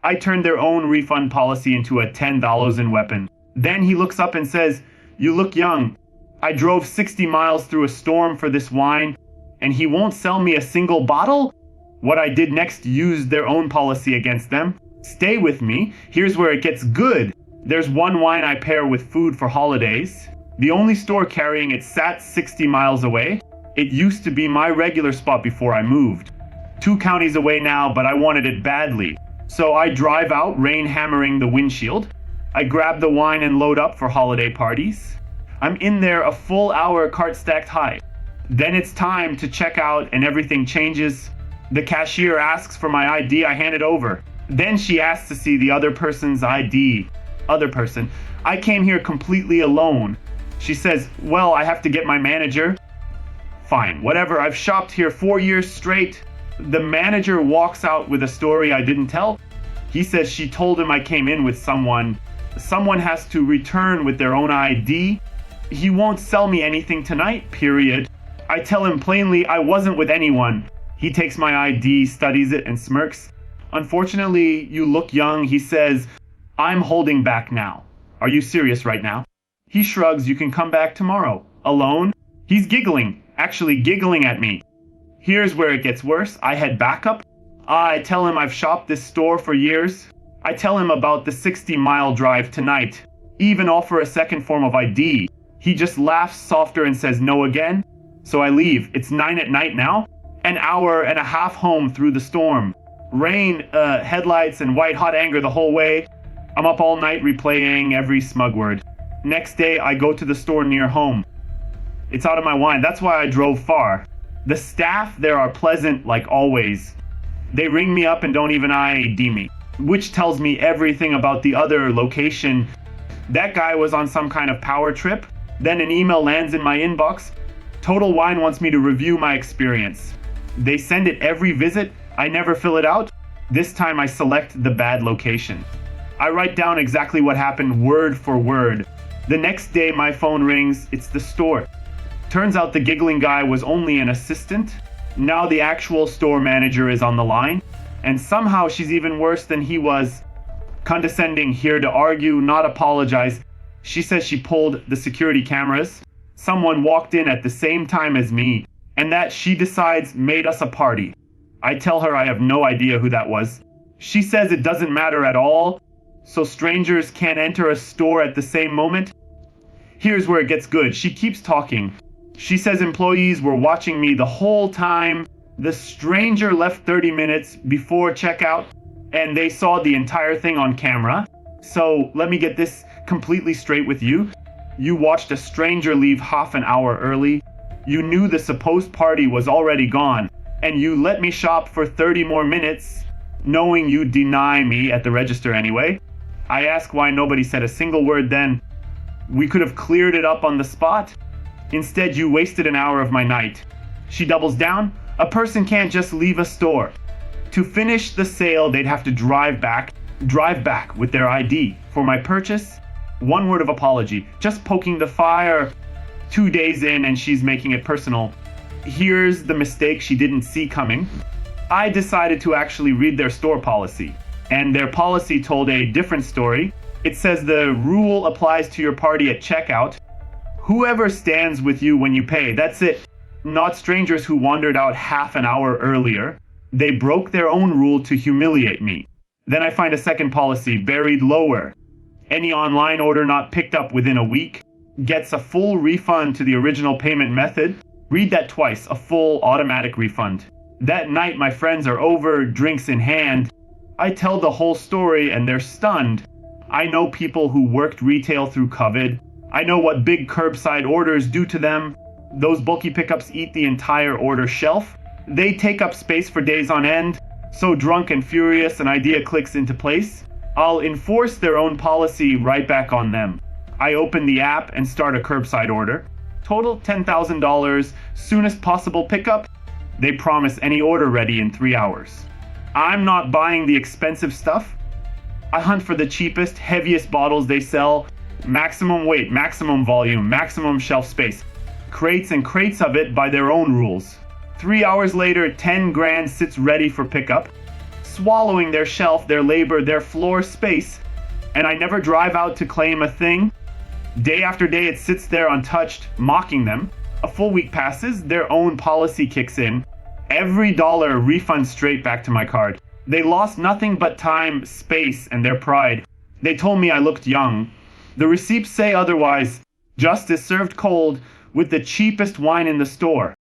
I turned their own refund policy into a $10 weapon. Then he looks up and says, "You look young. I drove 60 miles through a storm for this wine, and he won't sell me a single bottle?" What I did next used their own policy against them. Stay with me. Here's where it gets good. There's one wine I pair with food for holidays. The only store carrying it sat 60 miles away. It used to be my regular spot before I moved. 2 counties away now, but I wanted it badly. So I drive out, rain hammering the windshield. I grab the wine and load up for holiday parties. I'm in there a full hour, cart stacked high. Then it's time to check out and everything changes. The cashier asks for my ID, I hand it over. Then she asks to see the other person's ID. Other person. I came here completely alone. She says, "Well, I have to get my manager." Fine, whatever, I've shopped here 4 years straight. The manager walks out with a story I didn't tell. He says she told him I came in with someone. Someone has to return with their own ID. He won't sell me anything tonight, period. I tell him plainly I wasn't with anyone. He takes my ID, studies it, and smirks. "Unfortunately, you look young," he says. "I'm holding back now." "Are you serious right now?" He shrugs. "You can come back tomorrow." "Alone?" He's giggling, actually giggling at me. Here's where it gets worse. I head back up. I tell him I've shopped this store for years. I tell him about the 60-mile drive tonight. Even offer a second form of ID. He just laughs softer and says no again. So I leave. It's 9 at night now. An hour and a half home through the storm. Rain, headlights, and white-hot anger the whole way. I'm up all night replaying every smug word. Next day, I go to the store near home. It's out of my wine. That's why I drove far. The staff there are pleasant, like always. They ring me up and don't even ID me, which tells me everything about the other location. That guy was on some kind of power trip. Then an email lands in my inbox. Total Wine wants me to review my experience. They send it every visit. I never fill it out. This time I select the bad location. I write down exactly what happened word for word. The next day my phone rings. It's the store. Turns out the giggling guy was only an assistant. Now the actual store manager is on the line. And somehow she's even worse than he was. Condescending, here to argue, not apologize. She says she pulled the security cameras. Someone walked in at the same time as me. And that, she decides, made us a party. I tell her I have no idea who that was. She says it doesn't matter at all. So strangers can't enter a store at the same moment. Here's where it gets good. She keeps talking. She says employees were watching me the whole time. The stranger left 30 minutes before checkout, and they saw the entire thing on camera. So let me get this completely straight with you. You watched a stranger leave half an hour early. You knew the supposed party was already gone, and you let me shop for 30 more minutes, knowing you'd deny me at the register anyway. I ask why nobody said a single word then. We could have cleared it up on the spot. Instead, you wasted an hour of my night. She doubles down. A person can't just leave a store. To finish the sale, they'd have to drive back with their ID. For my purchase, one word of apology, just poking the fire. 2 days in and she's making it personal. Here's the mistake she didn't see coming. I decided to actually read their store policy. And their policy told a different story. It says the rule applies to your party at checkout. Whoever stands with you when you pay, that's it. Not strangers who wandered out half an hour earlier. They broke their own rule to humiliate me. Then I find a second policy buried lower. Any online order not picked up within a week gets a full refund to the original payment method. Read that twice, a full automatic refund. That night my friends are over, drinks in hand. I tell the whole story and they're stunned. I know people who worked retail through COVID. I know what big curbside orders do to them. Those bulky pickups eat the entire order shelf. They take up space for days on end. So drunk and furious, an idea clicks into place. I'll enforce their own policy right back on them. I open the app and start a curbside order. Total $10,000, soonest possible pickup. They promise any order ready in 3 hours. I'm not buying the expensive stuff. I hunt for the cheapest, heaviest bottles they sell. Maximum weight, maximum volume, maximum shelf space. Crates and crates of it by their own rules. 3 hours later, 10 grand sits ready for pickup. swallowing their shelf, their labor, their floor space, and I never drive out to claim a thing. Day after day, it sits there untouched, mocking them. A full week passes, their own policy kicks in. Every dollar refund straight back to my card. They lost nothing but time, space, and their pride. They told me I looked young. The receipts say otherwise. Justice served cold with the cheapest wine in the store.